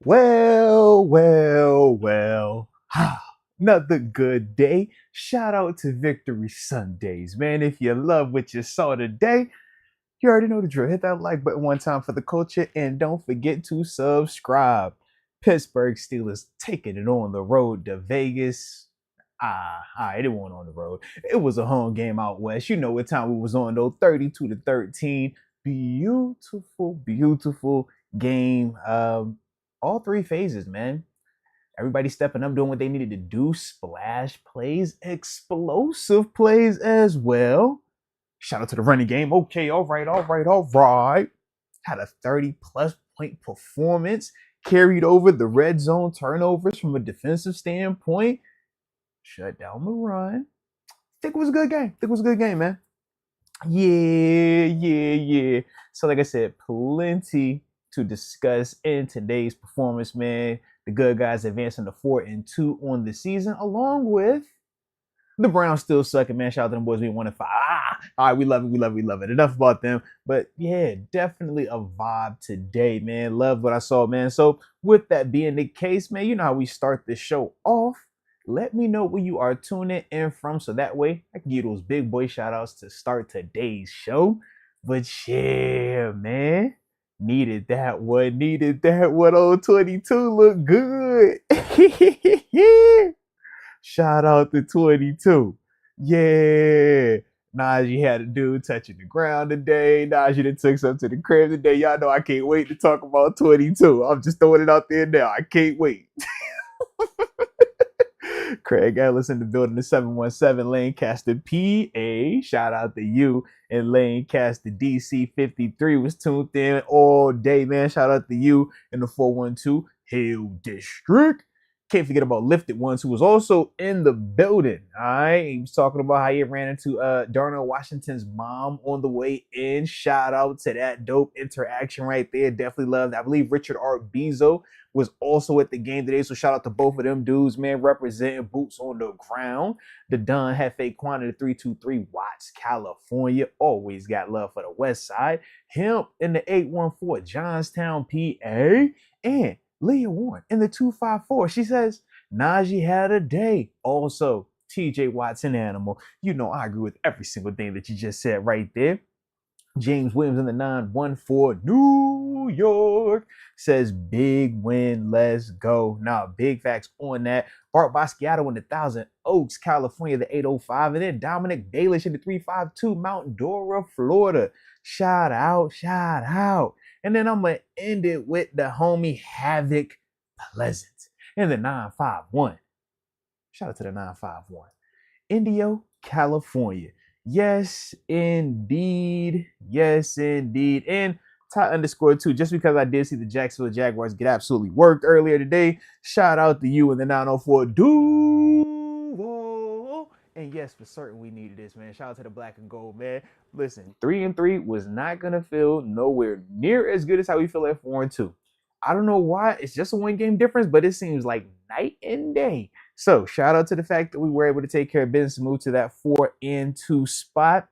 Well. Another good day. Shout out to Victory Sundays, man. If you love what you saw today, you already know the drill. Hit that like button one time for the culture and don't forget to subscribe. Pittsburgh Steelers taking it on the road to Vegas. It wasn't on the road. It was a home game out west. You know what time we was on though, 32-13. Beautiful game. All three phases, man. Everybody stepping up, doing what they needed to do. Splash plays, explosive plays as well. Shout out to the running game. Okay, all right. Had a 30-plus point performance. Carried over the red zone turnovers from a defensive standpoint. Shut down the run. Think it was a good game. Man. Yeah. So like I said, plenty to discuss in today's performance, man. The good guys advancing to 4-2 on the season, along with the Browns still sucking, man. Shout out to them boys. We 1-5. All right, we love it. Enough about them. But yeah, definitely a vibe today, man. Love what I saw, man. So with that being the case, man, you know how we start the show off. Let me know where you are tuning in from so that way I can give you those big boy shout outs to start today's show. But yeah, man. Needed that one. On 22 look good. Shout out to 22. Yeah. Najee had a dude touching the ground today. Najee done took something to the crib today. Y'all know I can't wait to talk about 22. I'm just throwing it out there now. I can't wait. Craig Ellis in the building, the 717 Lancaster PA. Shout out to you and Lancaster DC 53 was tuned in all day, man. Shout out to you in the 412 Hill District. Can't forget about Lifted Ones, who was also in the building. All right. He was talking about how he ran into Darnell Washington's mom on the way in. Shout out to that dope interaction right there. Definitely loved. I believe Richard R. Bezo was also at the game today. So shout out to both of them dudes, man, representing boots on the ground. The Don Hefe Quantity 323 Watts, California. Always got love for the West Side. Him in the 814 Johnstown, PA. And Leah Warren in the 254. She says, Najee had a day. Also, TJ Watson Animal. You know, I agree with every single thing that you just said right there. James Williams in the 914 New York says big win, let's go. Now, big facts on that. Bart Basquiat in the 1000 Oaks, California, the 805, and then Dominic Baelish in the 352 Mount Dora, Florida. Shout out. And then I'm going to end it with the homie Havoc Pleasant in the 951. Shout out to the 951. Indio, California. Yes, indeed. And Ty_2, just because I did see the Jacksonville Jaguars get absolutely worked earlier today, shout out to you in the 904 Duval. And yes, for certain, we needed this, man. Shout out to the black and gold, man. Listen, 3-3 was not going to feel nowhere near as good as how we feel at 4-2. I don't know why. It's just a one-game difference, but it seems like night and day. So shout out to the fact that we were able to take care of business and move to that 4-2 spot.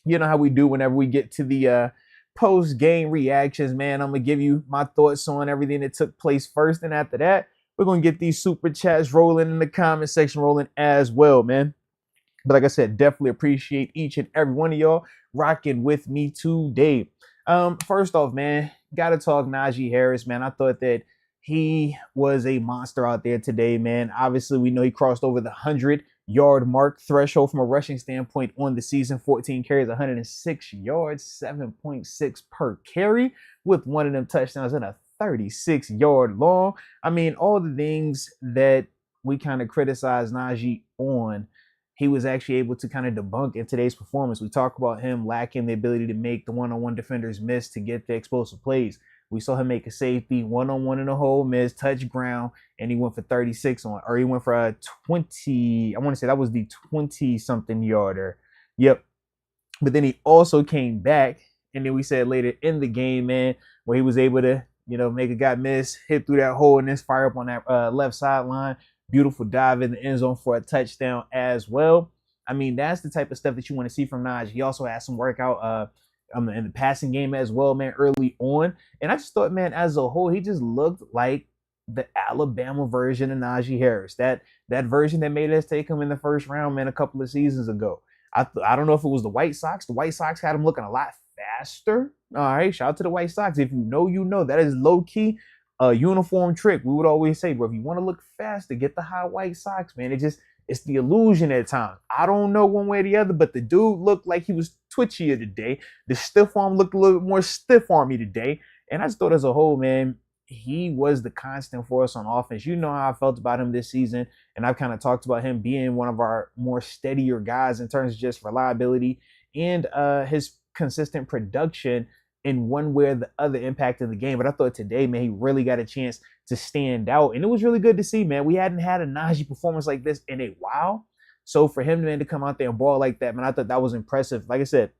You know how we do whenever we get to the post-game reactions, man. I'm going to give you my thoughts on everything that took place first. And after that, we're going to get these super chats rolling in the comment section rolling as well, man. But like I said, definitely appreciate each and every one of y'all rocking with me today. First off, man, got to talk Najee Harris, man. I thought that he was a monster out there today, man. Obviously, we know he crossed over the 100-yard mark threshold from a rushing standpoint on the season. 14 carries, 106 yards, 7.6 per carry with one of them touchdowns and a 36-yard long. I mean, all the things that we kind of criticize Najee on, he was actually able to kind of debunk in today's performance. We talk about him lacking the ability to make the one-on-one defenders miss to get the explosive plays. We saw him make a safety, one-on-one in a hole, miss, touch ground, and he went for 36 on, or he went for a 20, I want to say that was the 20-something yarder. Yep. But then he also came back, and then we said later in the game, man, where he was able to, make a guy miss, hit through that hole, and then fire up on that left sideline. Beautiful dive in the end zone for a touchdown as well. I mean, that's the type of stuff that you want to see from Najee. He also had some workout in the passing game as well, man, early on. And I just thought, man, as a whole, he just looked like the Alabama version of Najee Harris. That version that made us take him in the first round, man, a couple of seasons ago. I don't know if it was the White Sox. The White Sox had him looking a lot faster. All right, shout out to the White Sox. If you know, you know. That is low key a uniform trick. We would always say, bro, if you want to look faster, get the high White Sox, man. It's the illusion at times. I don't know one way or the other, but the dude looked like he was twitchier today. The stiff arm looked a little bit more stiff army today. And I just thought as a whole, man, he was the constant for us on offense. You know how I felt about him this season, and I've kind of talked about him being one of our more steadier guys in terms of just reliability and his consistent production in one way or the other impacting the game. But I thought today, man, he really got a chance to stand out, and it was really good to see, man. We hadn't had a Najee performance like this in a while, so for him, man, to come out there and ball like that, man, I thought that was impressive. Like I said,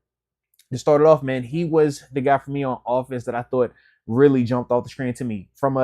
to start it off, man, he was the guy for me on offense that I thought really jumped off the screen to me. From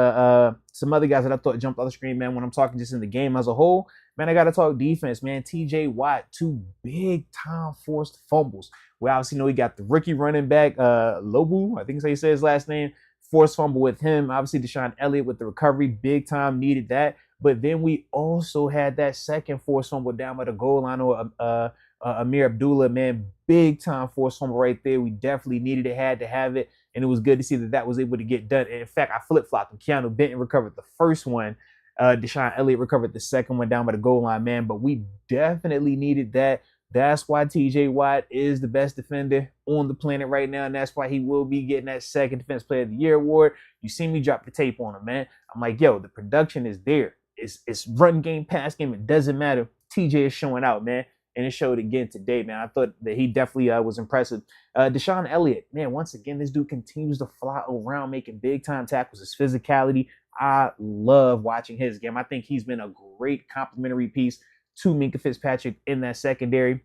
some other guys that I thought jumped off the screen, man, when I'm talking just in the game as a whole, man, I got to talk defense, man. TJ Watt, 2 big-time forced fumbles. We obviously know he got the rookie running back, Lobu, I think that's how you say his last name, forced fumble with him. Obviously, Deshaun Elliott with the recovery, big time, needed that. But then we also had that second forced fumble down by the goal line, or Amir Abdullah, man, big time forced fumble right there. We definitely needed it, had to have it, and it was good to see that was able to get done. And in fact, I flip-flopped him. Keanu Benton recovered the first one. Deshaun Elliott recovered the second one down by the goal line, man. But we definitely needed that. That's why TJ Watt is the best defender on the planet right now, and that's why he will be getting that second Defense Player of the Year award. You see me drop the tape on him, man. I'm like, yo, the production is there. It's run game, pass game. It doesn't matter. TJ is showing out, man. And it showed again today, man. I thought that he definitely was impressive. Deshaun Elliott, man, once again, this dude continues to fly around making big-time tackles. His physicality, I love watching his game. I think he's been a great complementary piece to Minkah Fitzpatrick in that secondary.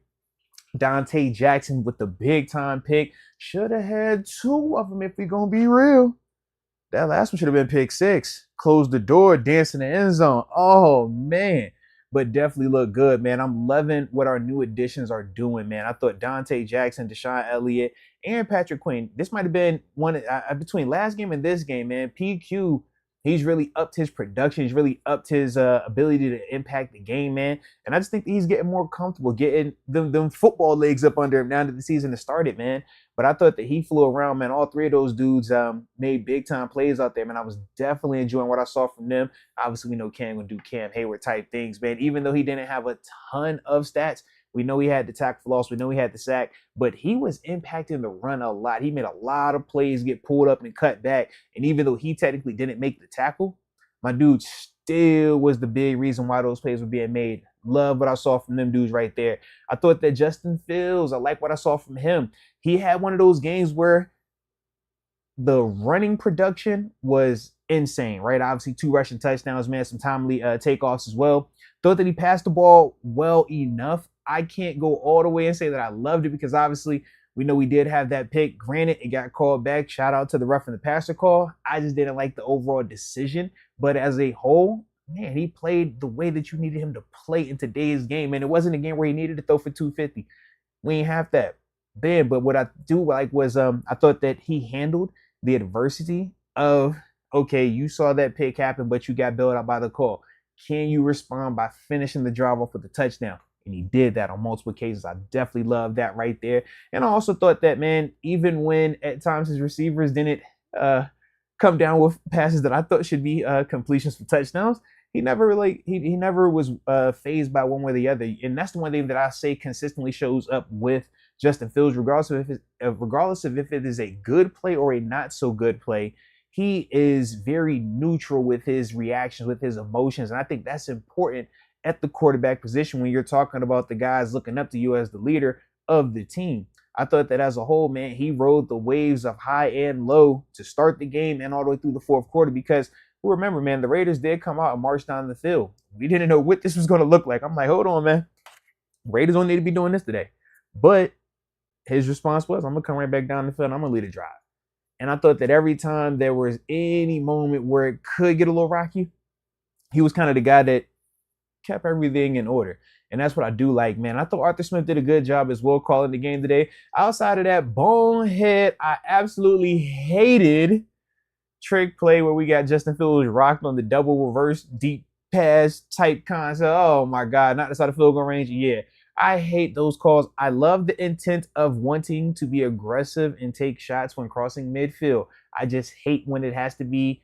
Dante Jackson with the big-time pick. Should have had 2 of them if we're going to be real. That last one should have been pick 6. Close the door, dance in the end zone. Oh, man. But definitely look good, man. I'm loving what our new additions are doing, man. I thought Dante Jackson, Deshaun Elliott, and Patrick Queen, this might have been one between last game and this game, man. PQ, he's really upped his production. He's really upped his ability to impact the game, man. And I just think he's getting more comfortable, getting them football legs up under him now that the season has started, man. But I thought that he flew around, man. All 3 of those dudes made big-time plays out there, man. I was definitely enjoying what I saw from them. Obviously, we know Cam going to do Cam Hayward-type things, man. Even though he didn't have a ton of stats, we know he had the tackle for loss. We know he had the sack. But he was impacting the run a lot. He made a lot of plays get pulled up and cut back. And even though he technically didn't make the tackle, my dude still was the big reason why those plays were being made. Love what I saw from them dudes right there. I thought that Justin Fields, I like what I saw from him. He had one of those games where the running production was insane, right? Obviously, 2 rushing touchdowns, man, some timely takeoffs as well. Thought that he passed the ball well enough. I can't go all the way and say that I loved it because obviously we know we did have that pick. Granted, it got called back. Shout out to the ref and the passer call. I just didn't like the overall decision. But as a whole, man, he played the way that you needed him to play in today's game. And it wasn't a game where he needed to throw for 250. We ain't have that. Then, but what I do like was I thought that he handled the adversity of, okay, you saw that pick happen, but you got bailed out by the call. Can you respond by finishing the drive off with the touchdown? And he did that on multiple occasions. I definitely love that right there. And I also thought that, man, even when at times his receivers didn't come down with passes that I thought should be completions for touchdowns, he never really he never was phased by one way or the other. And that's the one thing that I say consistently shows up with Justin Fields, regardless of if it is a good play or a not so good play. He is very neutral with his reactions, with his emotions. And I think that's important at the quarterback position when you're talking about the guys looking up to you as the leader of the team. I thought that as a whole, man, he rode the waves of high and low to start the game and all the way through the 4th quarter because remember, man, the Raiders did come out and march down the field. We didn't know what this was going to look like. I'm like, hold on, man. Raiders don't need to be doing this today. But his response was, I'm going to come right back down the field and I'm going to lead a drive. And I thought that every time there was any moment where it could get a little rocky, he was kind of the guy that kept everything in order. And that's what I do like, man. I thought Arthur Smith did a good job as well calling the game today. Outside of that bonehead, I absolutely hated trick play where we got Justin Fields rocked on the double reverse deep pass type concept. Oh my God, not inside the field goal range. Yeah, I hate those calls. I love the intent of wanting to be aggressive and take shots when crossing midfield. I just hate when it has to be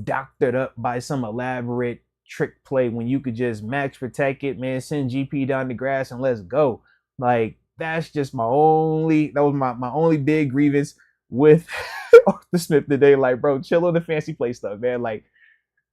doctored up by some elaborate trick play when you could just max protect it, man, send GP down the grass and let's go. Like, that's just that was my only big grievance with Arthur Smith today. Like, bro, chill on the fancy play stuff, man. Like,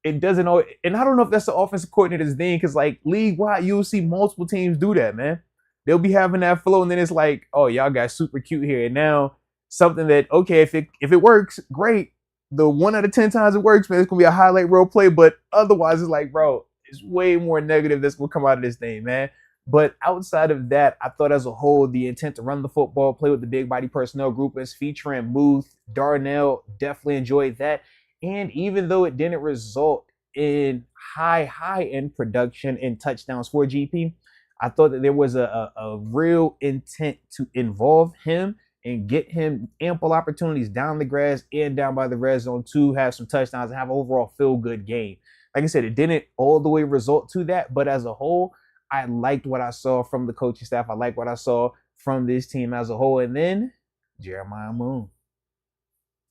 it doesn't always, and I don't know if that's the offensive coordinator's thing, because like league wide, you'll see multiple teams do that, man. They'll be having that flow, and then it's like, oh, y'all got super cute here. And now something that, okay, if it works, great. The 1 out of 10 times it works, man, it's gonna be a highlight reel play. But otherwise, it's like, bro, it's way more negative that's gonna come out of this thing, man. But outside of that, I thought as a whole, the intent to run the football, play with the big body personnel groupings, featuring Muth, Darnell, definitely enjoyed that. And even though it didn't result in high end production and touchdowns for GP, I thought that there was a real intent to involve him and get him ample opportunities down the grass and down by the red zone to have some touchdowns and have an overall feel-good game. Like I said, it didn't all the way result to that, but as a whole, I liked what I saw from the coaching staff. I liked what I saw from this team as a whole. And then Jeremiah Moon.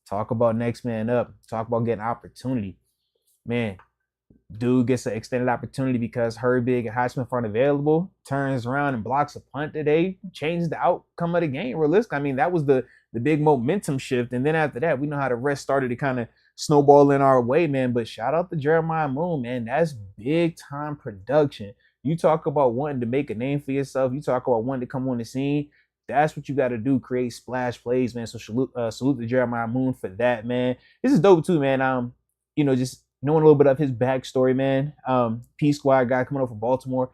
Talk about next man up. Talk about getting opportunity. Man, dude gets an extended opportunity because Herbig and Highsmith aren't available. Turns around and blocks a punt today. Changes the outcome of the game. Realistic. I mean, that was the big momentum shift. And then after that, we know how the rest started to kind of snowball in our way, man. But shout out to Jeremiah Moon, man. That's big time production. You talk about wanting to make a name for yourself. You talk about wanting to come on the scene. That's what you got to do, create splash plays, man. So salute to Jeremiah Moon for that, man. This is dope too, man. Just knowing a little bit of his backstory, man. P Squad guy coming over from Baltimore.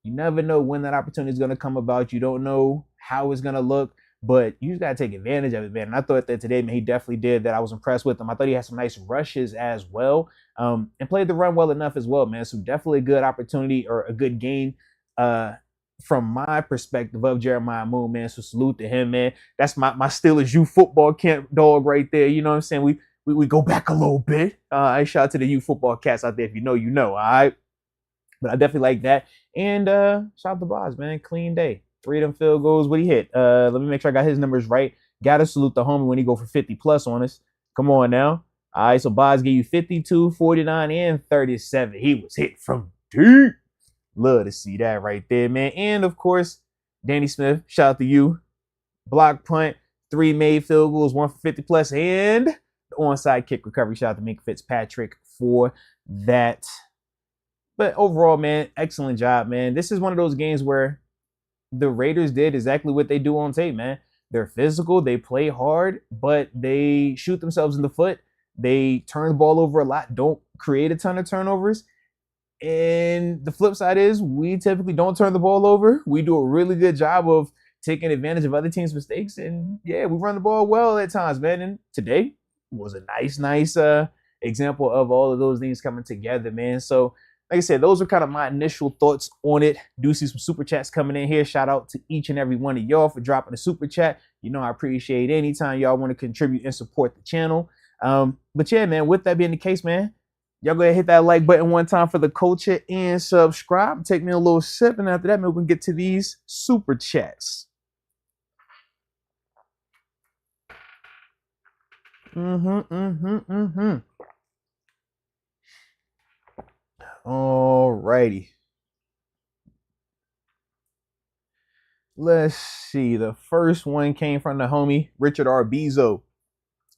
You never know when that opportunity is going to come about. You don't know how it's going to look, but you just got to take advantage of it, man. And I thought that today, man, he definitely did that. I was impressed with him. I thought he had some nice rushes as well, and played the run well enough as well, man. So definitely a good opportunity or a good game from my perspective of Jeremiah Moon, man. So salute to him, man. That's my Steelers youth football camp dog right there. You know what I'm saying? We go back a little bit. I shout out to the youth football cats out there. If you know, you know. All right. But I definitely like that. And shout out to Boz, man. Clean day. 3 of them field goals. What he hit? Let me make sure I got his numbers right. Gotta salute the homie when he go for 50 plus on us. Come on now. All right. So Boz gave you 52, 49, and 37. He was hit from deep. Love to see that right there, man. And of course, Danny Smith, shout out to you. Block punt, 3 made field goals, 1 for 50 plus, and the onside kick recovery. Shout out to Mink Fitzpatrick for that. But overall, man, excellent job, man. This is one of those games where the Raiders did exactly what they do on tape, man. They're physical, they play hard, but they shoot themselves in the foot. They turn the ball over a lot, don't create a ton of turnovers. And the flip side is we typically don't turn the ball over. We do a really good job of taking advantage of other teams' mistakes. And yeah, we run the ball well at times, man. And today was a nice example of all of those things coming together, man. So like I said, those are kind of my initial thoughts on it. Do see some super chats coming in here. Shout out to each and every one of y'all for dropping a super chat. You know, I appreciate anytime y'all want to contribute and support the channel. But yeah, man, with that being the case, man, y'all go ahead and hit that like button one time for the culture and subscribe. Take me a little sip, and after that, maybe we can get to these super chats. All righty. Let's see. The first one came from the homie Richard Arbizo.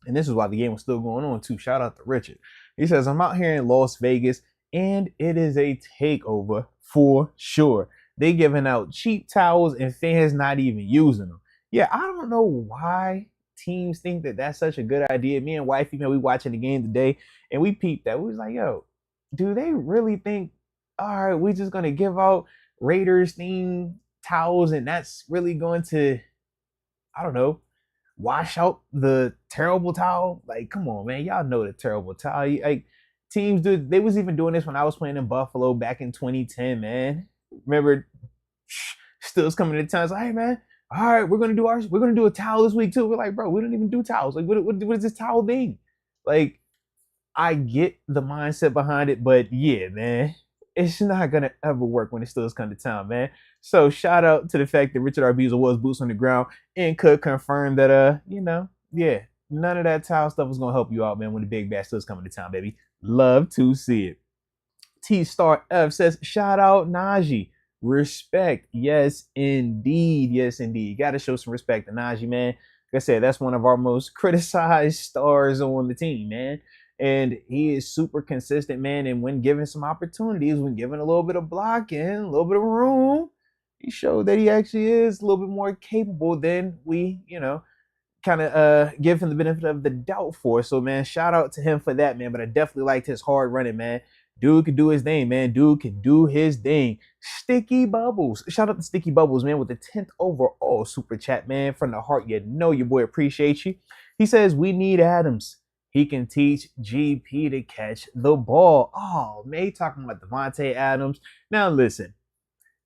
And this is why the game was still going on, too. Shout out to Richard. He says, I'm out here in Las Vegas, and it is a takeover for sure. They giving out cheap towels and fans not even using them. Yeah, I don't know why teams think that that's such a good idea. Me and wifey, man, we watching the game today, and we peeped that. We was like, yo, do they really think, all right, we're just going to give out Raiders themed towels, and that's really going to, I don't know, wash out the terrible towel? Like, come on, man. Y'all know the terrible towel. Like, teams do. They was even doing this when I was playing in Buffalo back in 2010, man. Remember, Steelers coming to town. It's like, hey, man, all right, we're gonna do a towel this week too. We're like, bro, we don't even do towels. Like, what is this towel thing? Like, I get the mindset behind it, but yeah, man, it's not gonna ever work when it still come to town, man. So shout out to the fact that Richard Arbiza was boots on the ground and could confirm that yeah, none of that tile stuff was gonna help you out, man, when the big bad still's coming to town, baby. Love to see it. T Star F says, shout out Najee. Respect. Yes, indeed. Yes, indeed. Got to show some respect to Najee, man. Like I said, that's one of our most criticized stars on the team, man. And he is super consistent, man. And when given some opportunities, when given a little bit of blocking, a little bit of room, he showed that he actually is a little bit more capable than we, kind of give him the benefit of the doubt for. So, man, shout out to him for that, man. But I definitely liked his hard running, man. Dude could do his thing, man. Dude could do his thing. Sticky Bubbles. Shout out to Sticky Bubbles, man, with the 10th overall super chat, man. From the heart, you know your boy appreciates you. He says, we need Adams. He can teach GP to catch the ball. Oh, man, he talking about Devontae Adams. Now, listen.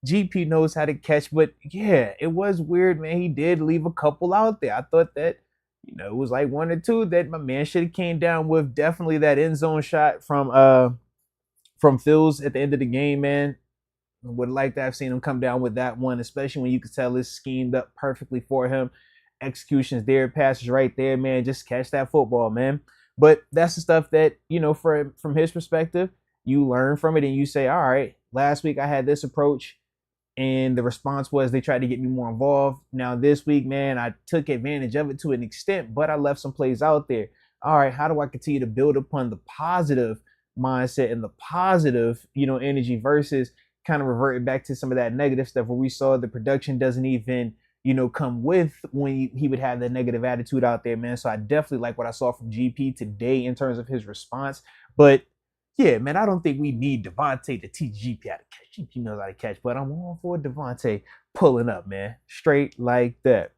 GP knows how to catch, but yeah, it was weird, man. He did leave a couple out there. I thought that, it was like one or two that my man should have came down with. Definitely that end zone shot from Phil's at the end of the game, man. Would like to have seen him come down with that one, especially when you could tell it's schemed up perfectly for him. Executions there, passes right there, man. Just catch that football, man. But that's the stuff that, from his perspective, you learn from it and you say, all right, last week I had this approach and the response was they tried to get me more involved. Now this week, man, I took advantage of it to an extent, but I left some plays out there. All right, how do I continue to build upon the positive mindset and the positive, energy versus kind of reverting back to some of that negative stuff where we saw the production doesn't even, come with when he would have that negative attitude out there, man. So I definitely like what I saw from GP today in terms of his response. But yeah, man, I don't think we need Devontae to teach GP how to catch. GP knows how to catch, but I'm all for Devontae pulling up, man. Straight like that.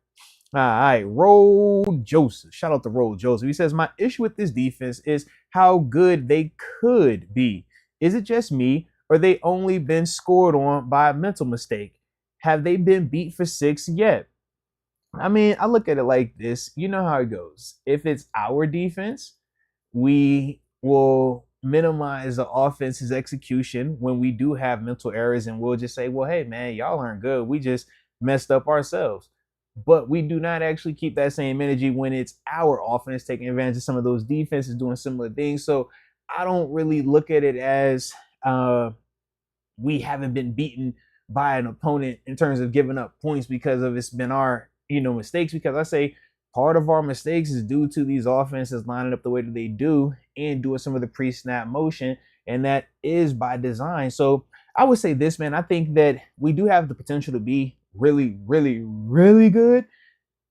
All right, Roll Joseph. Shout out to Roll Joseph. He says, my issue with this defense is how good they could be. Is it just me, or they only been scored on by a mental mistake? Have they been beat for 6 yet? I mean, I look at it like this. You know how it goes. If it's our defense, we will minimize the offense's execution when we do have mental errors, and we'll just say, well, hey, man, y'all aren't good. We just messed up ourselves. But we do not actually keep that same energy when it's our offense taking advantage of some of those defenses doing similar things. So I don't really look at it as we haven't been beaten by an opponent in terms of giving up points because of it's been our, mistakes. Because I say part of our mistakes is due to these offenses lining up the way that they do and doing some of the pre-snap motion. And that is by design. So I would say this, man, I think that we do have the potential to be really, really, really good.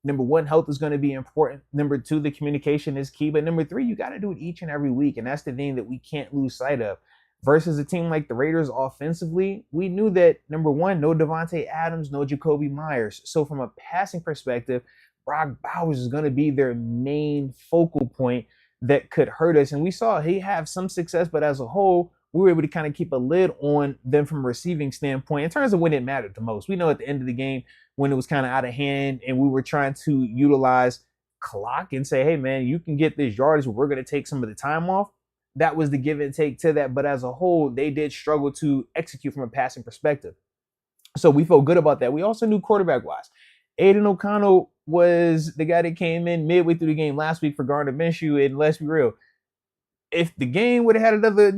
Number one, health is going to be important. Number two, the communication is key. But number three, you got to do it each and every week. And that's the thing that we can't lose sight of. Versus a team like the Raiders offensively, we knew that, number one, no Devontae Adams, no Jacoby Myers. So from a passing perspective, Brock Bowers is going to be their main focal point that could hurt us. And we saw he have some success, but as a whole, we were able to kind of keep a lid on them from a receiving standpoint in terms of when it mattered the most. We know at the end of the game when it was kind of out of hand and we were trying to utilize clock and say, hey, man, you can get this yardage, but we're going to take some of the time off. That was the give and take to that. But as a whole, they did struggle to execute from a passing perspective. So we felt good about that. We also knew quarterback-wise, Aiden O'Connell was the guy that came in midway through the game last week for Gardner Minshew. And let's be real, if the game would have had another,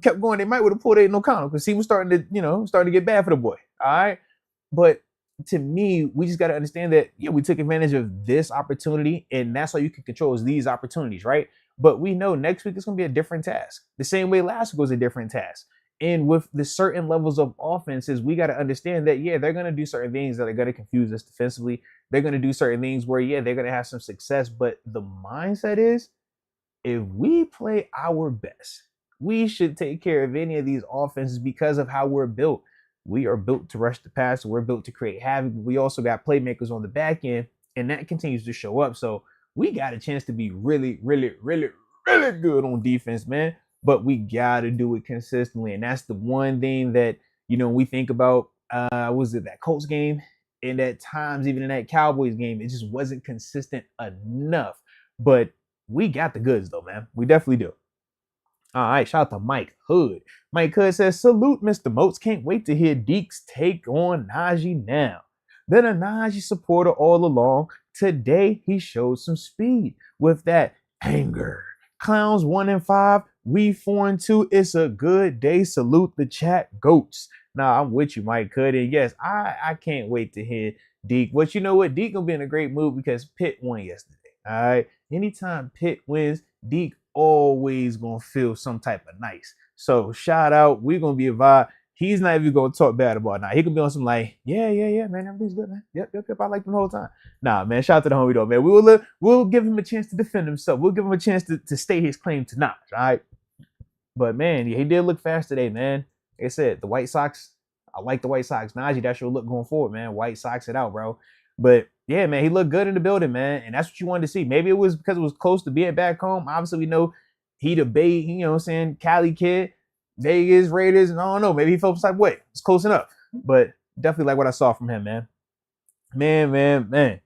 kept going, they might would have pulled Aiden O'Connell because he was starting to get bad for the boy. All right. But to me, we just got to understand that, we took advantage of this opportunity, and that's how you can control is these opportunities, right? But we know next week it's going to be a different task. The same way last week was a different task. And with the certain levels of offenses, we got to understand that, they're going to do certain things that are going to confuse us defensively. They're going to do certain things where, they're going to have some success. But the mindset is, if we play our best, we should take care of any of these offenses because of how we're built. We are built to rush the passer. We're built to create havoc. We also got playmakers on the back end, and that continues to show up. So we got a chance to be really, really, really, really good on defense, man. But we got to do it consistently. And that's the one thing that, we think about, was it that Colts game? And at times, even in that Cowboys game, it just wasn't consistent enough. But we got the goods though, man. We definitely do. All right, shout out to Mike Hood. Mike Hood says, salute Mr. Moats. Can't wait to hear Deke's take on Najee now. Been a Najee supporter all along. Today, he showed some speed with that anger. Clowns 1-5, we 4-2. It's a good day. Salute the chat goats. Nah, I'm with you, Mike Hood. And yes, I can't wait to hear Deke. But you know what? Deke gonna be in a great mood because Pitt won yesterday. All right. Anytime Pitt wins, Deke always gonna feel some type of nice. So shout out. We're gonna be a vibe. He's not even gonna talk bad about it now. He can be on some like, yeah, man, everything's good, man. Yep. I like him the whole time. Nah, man. Shout out to the homie though, man. We'll give him a chance to defend himself. We'll give him a chance to state his claim to knowledge. All right. But man, he did look fast today, man. Like I said, the White Sox. I like the White Sox. Najee, that should look going forward, man. White Sox it out, bro. But yeah, man, he looked good in the building, man. And that's what you wanted to see. Maybe it was because it was close to being back home. Obviously, we know he the Bay, you know what I'm saying, Cali kid, Vegas Raiders, and I don't know. Maybe he felt some type of way. It's close enough. But definitely like what I saw from him, man. Man.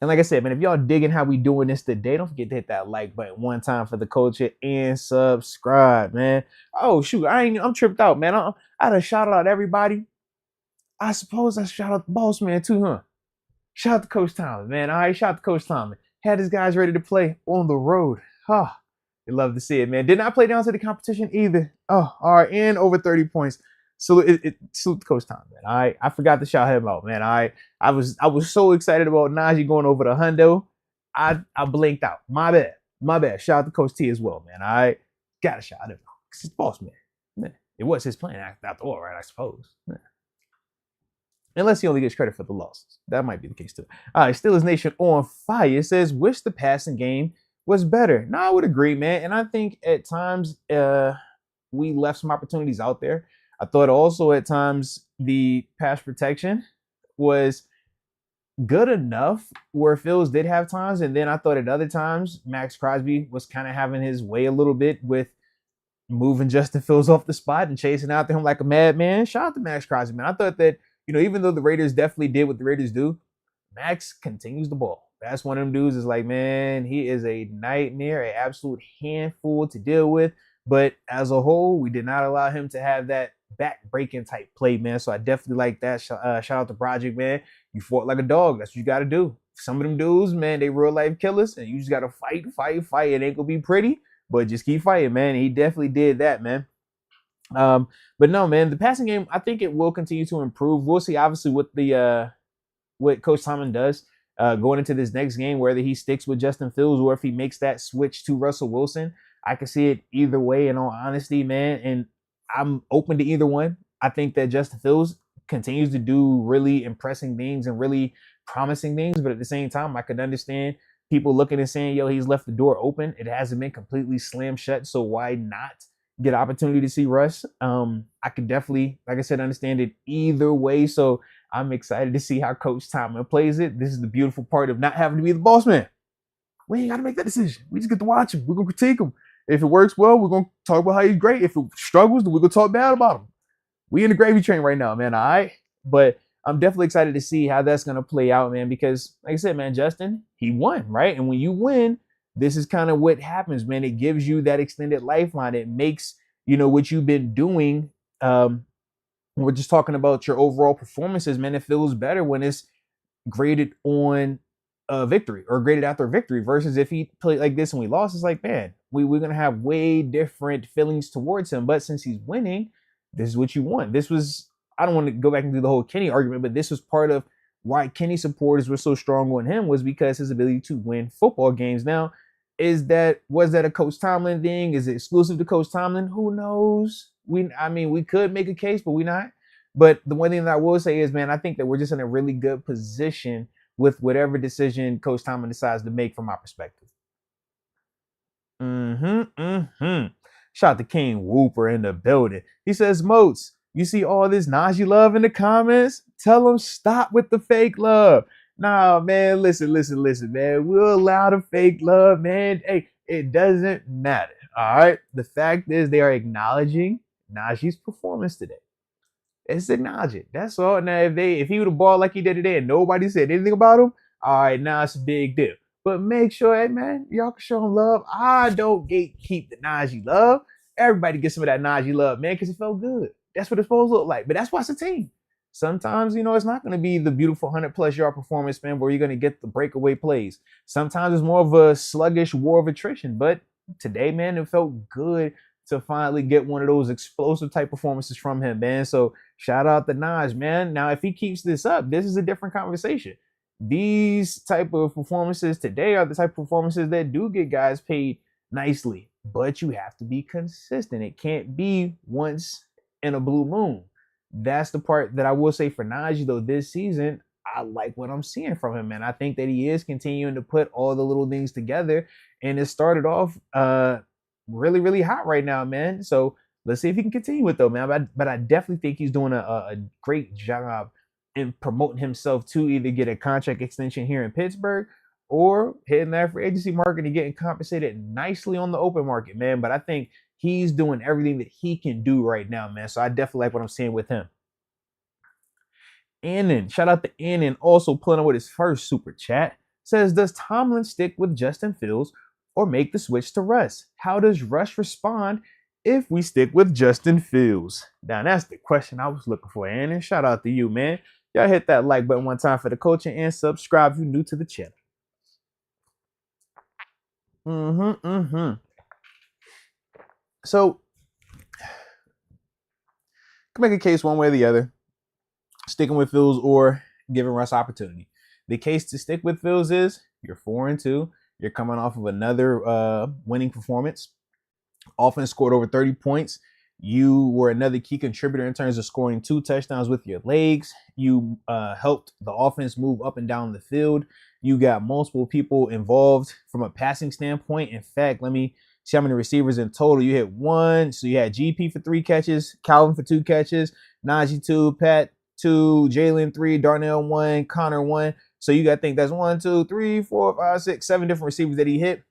And like I said, man, if y'all digging how we doing this today, don't forget to hit that like button one time for the culture and subscribe, man. Oh, shoot. I'm tripped out, man. I done shout out everybody. I suppose I shout out the boss man too, huh? Shout out to Coach Tomlin, man. All right, shout out to Coach Tomlin. Had his guys ready to play on the road. Oh, you love to see it, man. Did not play down to the competition either. Oh, all right, and over 30 points. Salute to Coach Tomlin, man. All right, I forgot to shout him out, man. All right, I was so excited about Najee going over the hundo. I blinked out. My bad. Shout out to Coach T as well, man. All right, gotta shout him out. He's boss man. It was his plan after all, right? I suppose. Yeah. Unless he only gets credit for the losses. That might be the case too. All right, Steelers Nation on fire says, wish the passing game was better. No, I would agree, man. And I think at times we left some opportunities out there. I thought also at times the pass protection was good enough where Fields did have times. And then I thought at other times Max Crosby was kind of having his way a little bit with moving Justin Fields off the spot and chasing after him like a madman. Shout out to Max Crosby, man. I thought that, you know, even though the Raiders definitely did what the Raiders do, Max continues the ball. That's one of them dudes is like, man, he is a nightmare, an absolute handful to deal with. But as a whole, we did not allow him to have that back-breaking type play, man. So I definitely like that. Shout out to Project, man. You fought like a dog. That's what you got to do. Some of them dudes, man, they real-life killers, and you just got to fight. It ain't going to be pretty, but just keep fighting, man. And he definitely did that, man. But no, man, the passing game, I think it will continue to improve. We'll see, obviously, what Coach Tomlin does going into this next game, whether he sticks with Justin Fields or if he makes that switch to Russell Wilson. I can see it either way, in all honesty, man. And I'm open to either one. I think that Justin Fields continues to do really impressive things and really promising things. But at the same time, I could understand people looking and saying, yo, he's left the door open. It hasn't been completely slammed shut. So why not get an opportunity to see Russ? I could definitely, like I said, understand it either way. So I'm excited to see how Coach Tomlin plays it. This is the beautiful part of not having to be the boss man. We ain't got to make that decision. We just get to watch him. We're going to critique him. If it works well, we're going to talk about how he's great. If it struggles, then we're going to talk bad about him. We in the gravy train right now, man, all right? But I'm definitely excited to see how that's going to play out, man, because like I said, man, Justin, he won, right? And when you win, this is kind of what happens, man. It gives you that extended lifeline. It makes, you know, what you've been doing. We're just talking about your overall performances, man. It feels better when it's graded on a victory or graded after a victory versus if he played like this and we lost. It's like, man, we're going to have way different feelings towards him. But since he's winning, this is what you want. This was, I don't want to go back and do the whole Kenny argument, but this was part of why Kenny supporters were so strong on him, was because his ability to win football games. Now, was that a Coach Tomlin thing? Is it exclusive to Coach Tomlin? Who knows? We could make a case, but we're not. But the one thing that I will say is, man, I think that we're just in a really good position with whatever decision Coach Tomlin decides to make from my perspective. Shout out to King Whooper in the building. He says, Moats, you see all this Najee love in the comments? Tell them stop with the fake love. Nah, man, listen, man. We'll allow the fake love, man. Hey, it doesn't matter, all right? The fact is they are acknowledging Najee's performance today. It's acknowledge it. That's all. Now, if he would have balled like he did today and nobody said anything about him, all right, now it's a big deal. but make sure, hey man, y'all can show him love. I don't gatekeep the Najee love. Everybody get some of that Najee love, man, because it felt good. That's what it's supposed to look like. But that's why it's a team. Sometimes, it's not going to be the beautiful 100+ yard performance, man, where you're going to get the breakaway plays. Sometimes it's more of a sluggish war of attrition. But today, man, it felt good to finally get one of those explosive type performances from him, man. So shout out to Naj, man. Now, if he keeps this up, this is a different conversation. These type of performances today are the type of performances that do get guys paid nicely, but you have to be consistent. It can't be once in a blue moon. That's the part that I will say for Najee, though, this season. I like what I'm seeing from him, man. I think that he is continuing to put all the little things together, and it started off really, really hot right now, man. So let's see if he can continue it, though, man. But I definitely think he's doing a great job in promoting himself to either get a contract extension here in Pittsburgh or hitting that free agency market and getting compensated nicely on the open market, man. But I think he's doing everything that he can do right now, man. So I definitely like what I'm seeing with him. Annan, shout out to Annan, also pulling up with his first super chat. Says, does Tomlin stick with Justin Fields or make the switch to Russ? How does Russ respond if we stick with Justin Fields? Now, that's the question I was looking for, Annan. Shout out to you, man. Y'all hit that like button one time for the coaching and subscribe if you're new to the channel. So, can make a case one way or the other, sticking with Fields or giving Russ opportunity. The case to stick with Fields is you're 4-2. You're coming off of another winning performance. Offense scored over 30 points. You were another key contributor in terms of scoring 2 touchdowns with your legs. You helped the offense move up and down the field. You got multiple people involved from a passing standpoint. In fact, let me see how many receivers in total. You hit 1. So you had GP for 3 catches, Calvin for 2 catches, Najee 2, Pat 2, Jalen 3, Darnell 1, Connor 1. So you got to think that's 1, 2, 3, 4, 5, 6, 7 different receivers that he hit.